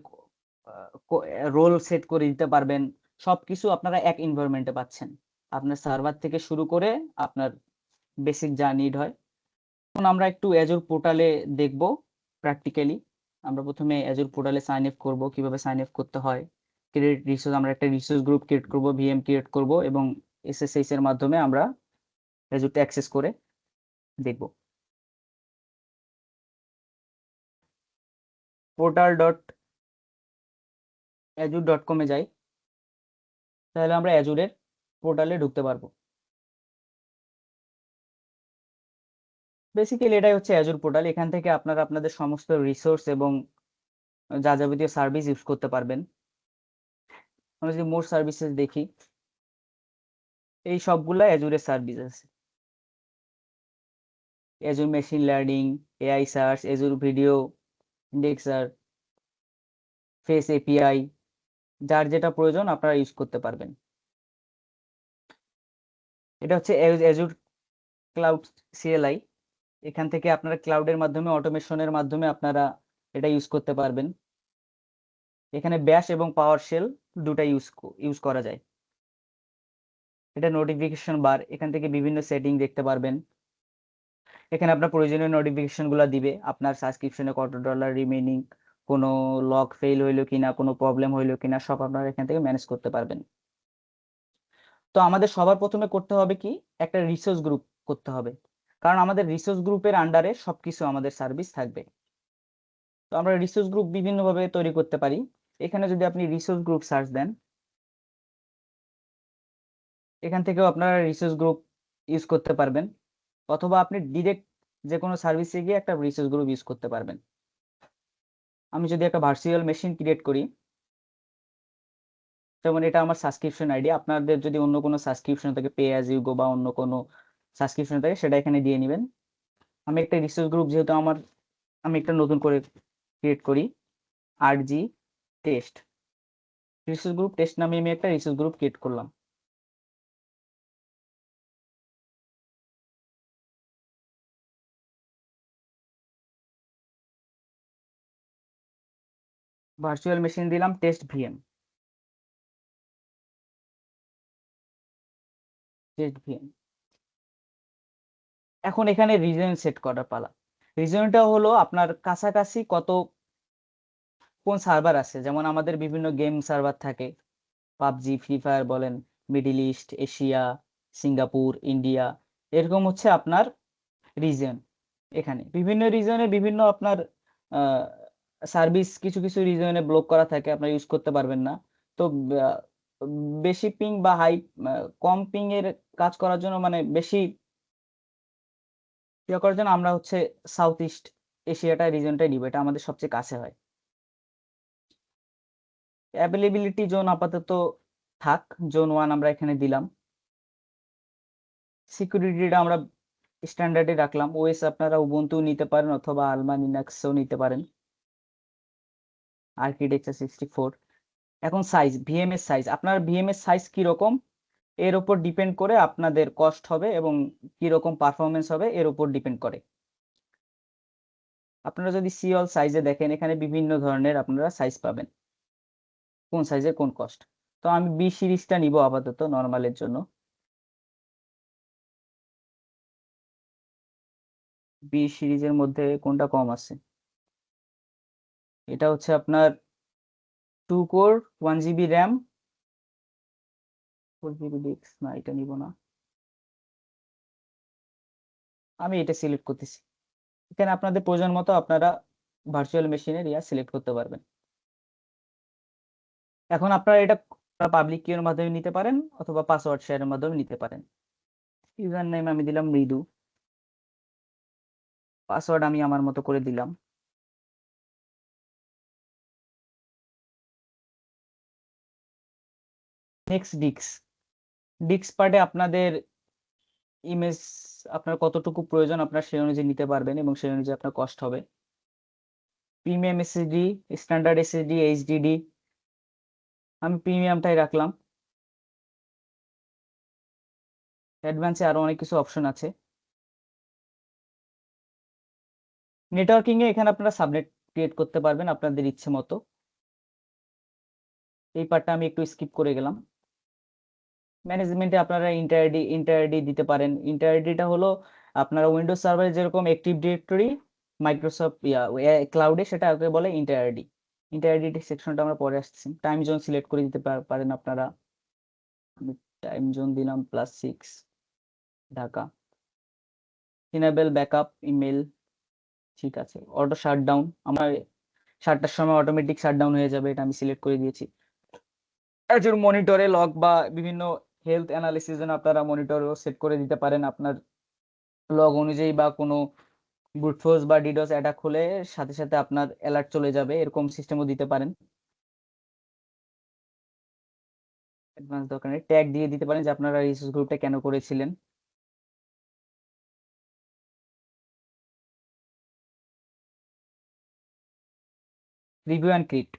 রোল সেট করে দিতে পারবেন। সবকিছু আপনারা এক এনভায়রনমেন্টে পাচ্ছেন, আপনার সার্ভার থেকে শুরু করে আপনার বেসিক যা নিড হয়। এখন আমরা একটু অ্যাজুর পোর্টালে দেখব প্র্যাকটিক্যালি। আমরা প্রথমে অ্যাজুর পোর্টালে সাইন আপ করব, কিভাবে সাইন আপ করতে হয়। ক্রিয়েট রিসোর্স, আমরা একটা রিসোর্স গ্রুপ ক্রিয়েট করব, ভিএম ক্রিয়েট করব এবং এসএসএইচ এর মাধ্যমে আমরা অ্যাজুরটা অ্যাক্সেস করে দেখব। portal.azure.com এ যাই, তাহলে আমরা অ্যাজুরের পোর্টালে ঢুকতে পারবো। বেসিক্যালি এটাই হচ্ছে অ্যাজুর পোর্টাল, এখান থেকে আপনারা আপনাদের সমস্ত রিসোর্স এবং যা যাবতীয় সার্ভিস ইউজ করতে পারবেন। আমরা যদি মোর সার্ভিসেস দেখি, এই সবগুলা অ্যাজুরের সার্ভিস আছে। Azure machine learning, AI search, Azure video indexer, face API, যার যেটা প্রয়োজন আপনারা ইউজ করতে পারবেন। এটা হচ্ছে অ্যাজুর ক্লাউড সিএলআই, এখান থেকে আপনারা ক্লাউডের মাধ্যমে অটোমেশনের মাধ্যমে আপনারা এটা ইউজ করতে পারবেন। এখানে ব্যাশ এবং পাওয়ার শেল দুটা ইউজ করা যায়। এটা নোটিফিকেশন বার, এখান থেকে বিভিন্ন সেটিং দেখতে পারবেন। এখানে আপনার প্রয়োজনীয় নোটিফিকেশন গুলো দিবে, আপনার সাবস্ক্রিপশনে কত ডলার রিমেইনিং, কোনো লক ফেল হইলো কিনা, কোনো প্রবলেম হইলো কিনা, সব আপনারা এখান থেকে ম্যানেজ করতে পারবেন। তো আমাদের সবার প্রথমে করতে হবে কি, একটা রিসোর্স গ্রুপ করতে হবে, কারণ আমাদের রিসোর্স গ্রুপের আন্ডারে সবকিছু আমাদের সার্ভিস থাকবে। তো আমরা রিসোর্স গ্রুপ বিভিন্নভাবে তৈরি করতে পারি। এখানে যদি আপনি রিসোর্স গ্রুপ সার্চ দেন, এখান থেকেও আপনারা রিসোর্স গ্রুপ ইউজ করতে পারবেন, অথবা আপনি ডিরেক্ট যে কোনো সার্ভিসে গিয়ে একটা রিসোর্স গ্রুপ ইউজ করতে পারবেন। আমি যদি একটা ভার্চুয়াল মেশিন ক্রিয়েট করি, যেমন এটা আমার সাবস্ক্রিপশন আইডি, আপনাদের যদি অন্য কোনো সাবস্ক্রিপশন থাকে, পে অ্যাজ ইউ গো বা অন্য কোনো সাবস্ক্রিপশন থাকে, সেটা এখানে দিয়ে নেবেন। আমি একটা রিসোর্স গ্রুপ যেহেতু আমার, আমি একটা নতুন করে ক্রিয়েট করি, RG test, resource group test নামে আমি একটা রিসোর্স গ্রুপ ক্রিয়েট করলাম। ভার্চুয়াল মেশিন দিলাম টেস্ট ভিএম, টেস্ট ভিএম। এখন এখানে রিজন সেট করার পালা। রিজনটা হলো আপনার কাছাকাছি কোন সার্ভার আছে, যেমন আমাদের বিভিন্ন গেম সার্ভার থাকে, পাবজি, ফ্রি ফায়ার বলেন, middle east, Asia, Singapore, India, এরকম হচ্ছে আপনার রিজন। এখানে বিভিন্ন রিজনে বিভিন্ন আপনার সার্ভিস, কিছু কিছু রিজনে ব্লক করা থাকে, আপনারা ইউজ করতে পারবেন না। তো আহ, বেশি পিং বা কম পিং এর কাজ করার জন্য, মানে বেশি ইয়ে করার জন্য আমরা হচ্ছে সাউথ ইস্ট এশিয়াটা রিজনটাই নিব, এটা আমাদের সবচেয়ে কাছে হয়। অ্যাভেলেবিলিটি জোন আপাতত থাক, জোন 1 আমরা এখানে দিলাম। সিকিউরিটিটা আমরা স্ট্যান্ডার্ডে রাখলাম। ওএস আপনারা উবুন্টু নিতে পারেন অথবা আলমা লিনাক্সও নিতে পারেন, আর্কিটেকচার 64। এখন সাইজ, ভিএম এর সাইজ, আপনার ভিএম এর সাইজ কিরকম এর উপর ডিপেন্ড করে আপনাদের কস্ট হবে, এবং কিরকম পারফরমেন্স হবে এর উপর ডিপেন্ড করে। আপনারা যদি সিঅল সাইজে দেখেন, এখানে বিভিন্ন ধরনের আপনারা সাইজ পাবেন, কোন সাইজের কোন কস্ট। তো আমি বি সিরিজটা নিব আপাতত নর্মালের জন্য। বি সিরিজের মধ্যে কোনটা কম আছে, এটা হচ্ছে আপনার 2 core, 1 GB RAM, 4 GB disk, না এটা নিব না, আমি এটা সিলেক্ট করতেছি। এখানে আপনাদের প্রয়োজন মতো আপনারা ভার্চুয়াল মেশিনের সিলেক্ট করতে পারবেন। এখন আপনারা এটা পাবলিক কির মাধ্যমে নিতে পারেন অথবা পাসওয়ার্ড শেয়ারের মাধ্যমে নিতে পারেন। ইউজার নেম আমি দিলাম মৃদু, পাসওয়ার্ড আমি আমার মতো করে দিলাম। নেক্সট ডিস্ক, ডিস্ক পার্টে আপনাদের ইমেজ আপনার কতটুকু প্রয়োজন আপনার সেই অনুযায়ী নিতে পারবেন, এবং সেই অনুযায়ী আপনার কস্ট হবে। Premium SSD, standard SSD, HDD, আমি প্রিমিয়ামটাই রাখলাম। অ্যাডভান্সে আরো অনেক কিছু অপশন আছে। নেটওয়ার্কিং এ এখানে আপনারা সাবনেট ক্রিয়েট করতে পারবেন আপনাদের ইচ্ছে মতো। এই পার্টটা আমি একটু স্কিপ করে গেলাম। ম্যানেজমেন্টে আপনারা ইন্টার আইডি দিতে পারেন। ইন্টার আইডিটা হলো আপনারা উইন্ডোজ সার্ভারে যেরকম অ্যাক্টিভ ডিরেক্টরি, মাইক্রোসফট ক্লাউডে সেটা ওকে বলে ইন্টার আইডি। ইন্টার আইডি সেকশনটা আমরা পরে আসছি। টাইম জোন সিলেক্ট করে দিতে পারেন আপনারা। আমি টাইম জোন দিলাম +6 ঢাকা। ইনেবল ব্যাকআপ ইমেল, ঠিক আছে। অটো শাটডাউন, আমার 7টার সময় অটোমেটিক শাটডাউন হয়ে যাবে, এটা আমি সিলেক্ট করে দিয়েছি। অ্যাজুর মনিটরে লগ বা বিভিন্ন হেলথ অ্যানালিসিস জন্য আপনারা মনিটরও সেট করে দিতে পারেন আপনার লগ অনুযায়ী, বা কোনো ব্রুট ফোর্স বা ডিডোস অ্যাটাক হলে সাথে সাথে আপনার অ্যালার্ট চলে যাবে, এরকম সিস্টেমও দিতে পারেন। অ্যাডভান্স দরকার নেই, ট্যাগ দিয়ে দিতে পারেন যে আপনারা রিসোর্স গ্রুপটা কেন করেছিলেন। রিভিউ অ্যান্ড ক্রিয়েট,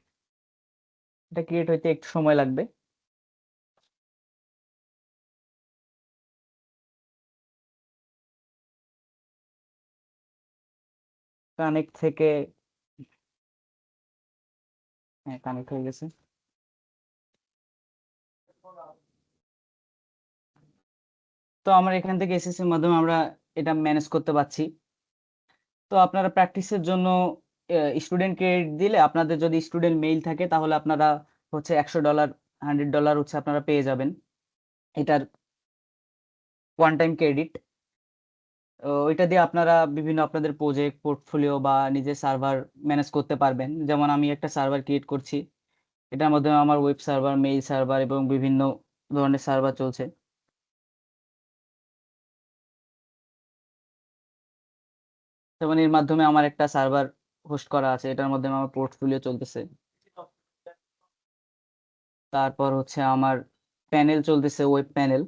এটা ক্রিয়েট হইতে একটু সময় লাগবে। কানেক্ট থেকে হ্যাঁ, কানেক্ট হয়ে গেছে। তো আমার এখান থেকে এসএসসির মাধ্যমে আমরা এটা ম্যানেজ করতে পারছি। তো আপনারা প্র্যাকটিসের জন্য স্টুডেন্ট ক্রেডিট দিলে, আপনাদের যদি স্টুডেন্ট মেইল থাকে তাহলে আপনারা হচ্ছে $100 $100 হচ্ছে আপনারা পেয়ে যাবেন এটার ওয়ান টাইম ক্রেডিট। ওইটা দিয়ে আপনারা বিভিন্ন আপনাদের প্রজেক্ট পোর্টফোলিও বা নিজের সার্ভার ম্যানেজ করতে পারবেন। যেমন আমি একটা সার্ভার ক্রিয়েট করছি, এটার মাধ্যমে আমার ওয়েব সার্ভার, মেইল সার্ভার এবং বিভিন্ন ধরনের সার্ভার চলছে। যেমন এর মাধ্যমে আমার একটা সার্ভার হোস্ট করা আছে, এটার মাধ্যমে আমার পোর্টফোলিও চলতেছে। তারপর হচ্ছে আমার প্যানেল চলতেছে, ওয়েব প্যানেল।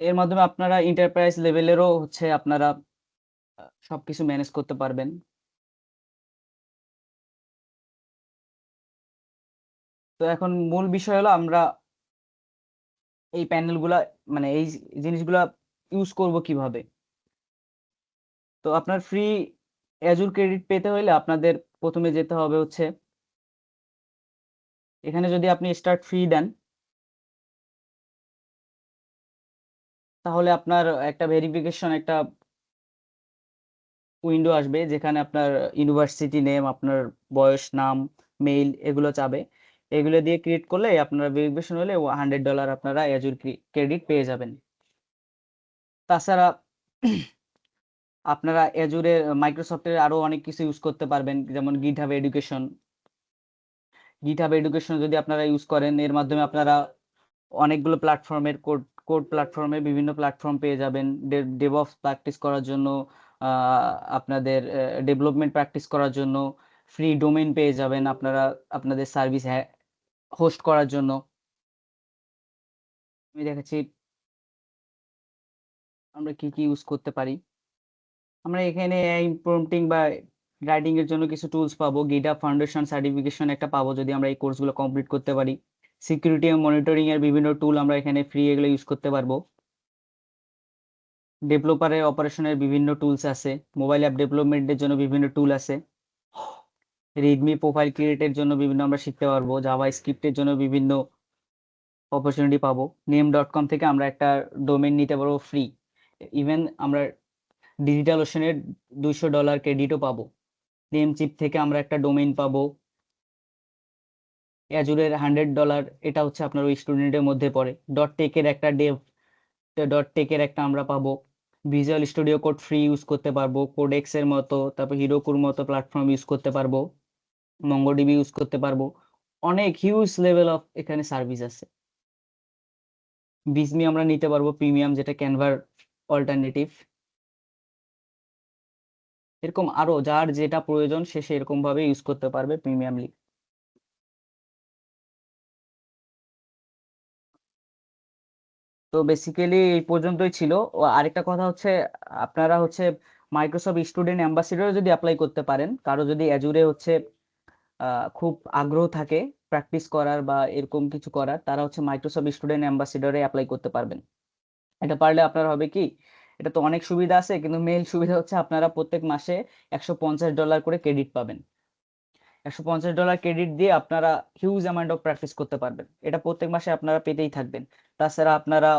এর মাধ্যমে আপনারা এন্টারপ্রাইজ লেভেলেরও হচ্ছে আপনারা সবকিছু ম্যানেজ করতে পারবেন। তো এখন মূল বিষয় হলো আমরা এই প্যানেলগুলা, মানে এই জিনিসগুলা ইউজ করব কিভাবে। তো আপনার ফ্রি অ্যাজুর ক্রেডিট পেতে হলে আপনাদের প্রথমে যেতে হবে হচ্ছে, এখানে যদি আপনি স্টার্ট ফ্রি দেন তাহলে আপনার একটা ভেরিফিকেশন একটা উইন্ডো আসবে, যেখানে আপনার ইউনিভার্সিটি নেম, আপনার বয়স, নাম, মেইল এগুলো চাবে। এগুলো দিয়ে ক্রিয়েট করলে আপনার ভেরিফিকেশন হলে $100 আপনারা অ্যাজুর ক্রেডিট পেয়ে যাবেন। তাছাড়া আপনারা অ্যাজুরে মাইক্রোসফটের আরো অনেক কিছু ইউজ করতে পারবেন, যেমন গিটহাব এডুকেশন। গিটহাব এডুকেশন যদি আপনারা ইউজ করেন, এর মাধ্যমে আপনারা অনেকগুলো প্ল্যাটফর্মের কোড কোড প্ল্যাটফর্মে বিভিন্ন প্ল্যাটফর্ম পেয়ে যাবেন। ডেভঅপস প্র্যাকটিস করার জন্য, আপনাদের ডেভেলপমেন্ট প্র্যাকটিস করার জন্য ফ্রি ডোমেইন পেয়ে যাবেন আপনারা আপনাদের সার্ভিস হোস্ট করার জন্য। আমি দেখাচ্ছি আমরা কি কি ইউজ করতে পারি। আমরা এখানে প্রম্পটিং বা রাইটিং এর জন্য কিছু টুলস পাবো। গিটহাব ফাউন্ডেশন সার্টিফিকেশন একটা পাবো যদি আমরা এই কোর্সগুলো কমপ্লিট করতে পারি। সিকিউরিটি এবং মনিটরিং এর বিভিন্ন টুল আমরা এখানে ফ্রি এগুলো ইউজ করতে পারবো। ডেভেলপারের অপারেশনের বিভিন্ন টুলস আছে। মোবাইল অ্যাপ ডেভেলপমেন্টের জন্য বিভিন্ন টুল আছে। রিডমি প্রোফাইল ক্রিয়েটের জন্য বিভিন্ন আমরা শিখতে পারবো। জাভা স্ক্রিপ্টের জন্য বিভিন্ন অপরচুনিটি পাবো। নেম.com থেকে আমরা একটা ডোমেইন নিতে পারবো ফ্রি। ইভেন আমরা ডিজিটাল ওশানের $200 ক্রেডিটও পাবো। নেমচিপ থেকে আমরা একটা ডোমেইন পাবো। অ্যাজুরের $100, এটা হচ্ছে আপনার ওই স্টুডেন্টের মধ্যে পড়ে। টেকের একটা টেকের একটা আমরা পাবো। Visual studio code free use করতে পারবো। কোডেক্স এর মতো, তারপর হিরোকুর মতো প্ল্যাটফর্ম ইউজ করতে পারবো। মঙ্গোডিবি ইউজ করতে পারবো। অনেক হিউজ লেভেল অফ এখানে সার্ভিস আছে। বিজমি আমরা নিতে পারবো প্রিমিয়াম, যেটা ক্যানভার অল্টারনেটিভ। এরকম আরো যার যেটা প্রয়োজন সে সেরকম ভাবে ইউজ করতে পারবে প্রিমিয়ামলি। তো বেসিক্যালি এই পর্যন্তই ছিল। ও আরেকটা কথা হচ্ছে, আপনারা হচ্ছে মাইক্রোসফট স্টুডেন্ট অ্যাম্বাসিডর যদি অ্যাপ্লাই করতে পারেন, কারো যদি অ্যাজুরে হচ্ছে খুব আগ্রহ থাকে প্র্যাকটিস করার বা এরকম কিছু করার, তারা হচ্ছে মাইক্রোসফট স্টুডেন্ট অ্যাম্বাসিডরে অ্যাপ্লাই করতে পারবেন। এটা পারলে আপনার হবে কি, এটা তো অনেক সুবিধা আছে, কিন্তু মেইন সুবিধা হচ্ছে আপনারা প্রত্যেক মাসে $150 করে ক্রেডিট পাবেন। $150 ক্রেডিট দিয়ে আপনারা হিউজ অ্যামাউন্ট অফ প্র্যাকটিস করতে পারবেন। এটা প্রত্যেক মাসে আপনারা পেতেই থাকবেন। তাছাড়া আপনারা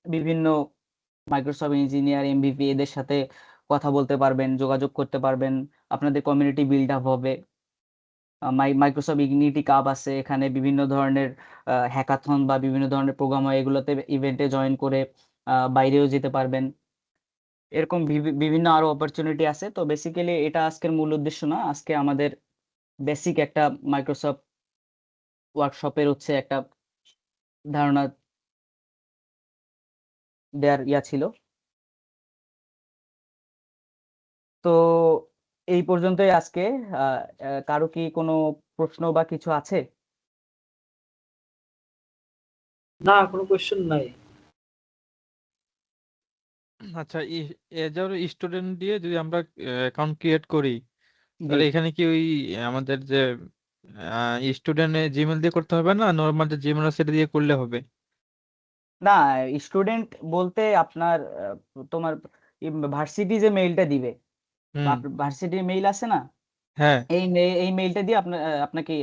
বিভিন্ন মাইক্রোসফট ইঞ্জিনিয়ার, এমভিপি এদের সাথে কথা বলতে পারবেন, যোগাযোগ করতে পারবেন। আপনাদের কমিউনিটি বিল্ড আপ হবে। মাইক্রোসফট ইগনিটি কাপ আছে, এখানে বিভিন্ন ধরনের হ্যাকাথন বা বিভিন্ন ধরনের প্রোগ্রাম হয়, এগুলোতে ইভেন্টে জয়েন করে বাইরেও যেতে পারবেন। এরকম বিভিন্ন আরো অপরচুনিটি আছে। তো বেসিক্যালি এটা আজকের মূল উদ্দেশ্য না, আজকে আমাদের বেসিক একটা মাইক্রোসফট ওয়ার্কশপের হচ্ছে একটা ধারণা দেওয়ার ছিল। তো এই পর্যন্তই আজকে। কারো কি কোনো প্রশ্ন বা কিছু আছে? না, কোনো কোয়েশ্চেন নাই। আচ্ছা, এজ স্টুডেন্ট দিয়ে যদি আমরা অ্যাকাউন্ট ক্রিয়েট করি, জি তাহলে এখানে কি ওই আমাদের যে স্টুডেন্ট জিমেল দিয়ে করতে হবে না, নর্মাল যে জিমেল আছে সেটা দিয়ে করলে হবে? না, স্টুডেন্ট বলতে আপনার তোমার ভার্সিটি যে মেইলটা দিবে, হুম। ভার্সিটির মেইল আছে না, হ্যাঁ। এই মেইলটা দিয়ে আপনাকে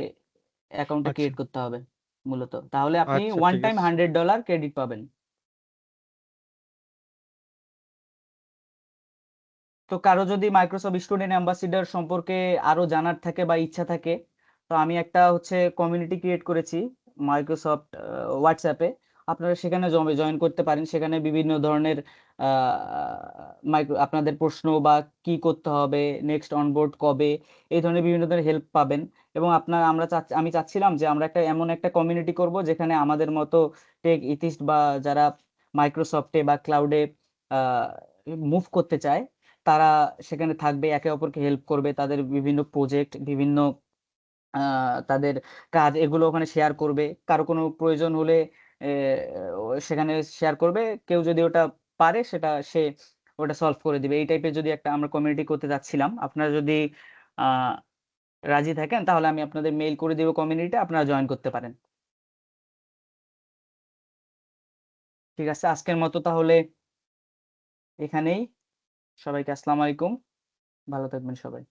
অ্যাকাউন্টটা আচ্ছা ক্রিয়েট করতে হবে মূলত, তাহলে আপনি আচ্ছা, ওয়ান ঠিক টাইম আছে। $100 ক্রেডিট পাবেন। তো কারো যদি মাইক্রোসফট স্টুডেন্ট অ্যাম্বাসিডর সম্পর্কে আরো জানার থাকে বা ইচ্ছা থাকে, তো আমি একটা হচ্ছে কমিউনিটি ক্রিয়েট করেছি মাইক্রোসফট হোয়াটসঅ্যাপে। আপনারা সেখানে জয়েন করতে পারেন। সেখানে বিভিন্ন ধরনের আপনাদের প্রশ্ন বা কি করতে হবে, নেক্সট অনবোর্ড কবে, এই ধরনের বিভিন্ন ধরনের হেল্প পাবেন। এবং আমি চাচ্ছিলাম যে আমরা এমন একটা কমিউনিটি করব যেখানে আমাদের মতো টেক ইথিস্ট বা যারা মাইক্রোসফটে বা ক্লাউডে মুভ করতে চায়, তারা সেখানে থাকবে, একে অপরকে হেল্প করবে, তাদের বিভিন্ন প্রজেক্ট, বিভিন্ন তাদের কাজ, এগুলো ওখানে শেয়ার করবে। কারো কোনো প্রয়োজন হলে সেখানে শেয়ার করবে। কেউ যদি ওটা পারে সে ওটা সলভ করে দিবে। এই টাইপের যদি একটা আমরা কমিউনিটি করতে যাচ্ছিলাম, আপনারা যদি আহ রাজি থাকেন তাহলে আমি আপনাদের মেইল করে দিব কমিউনিটিতে, আপনারা জয়েন করতে পারেন। ঠিক আছে, আজকের মতো তাহলে এখানেই। সবাইকে আসসালামু আলাইকুম, ভালো থাকবেন সবাই।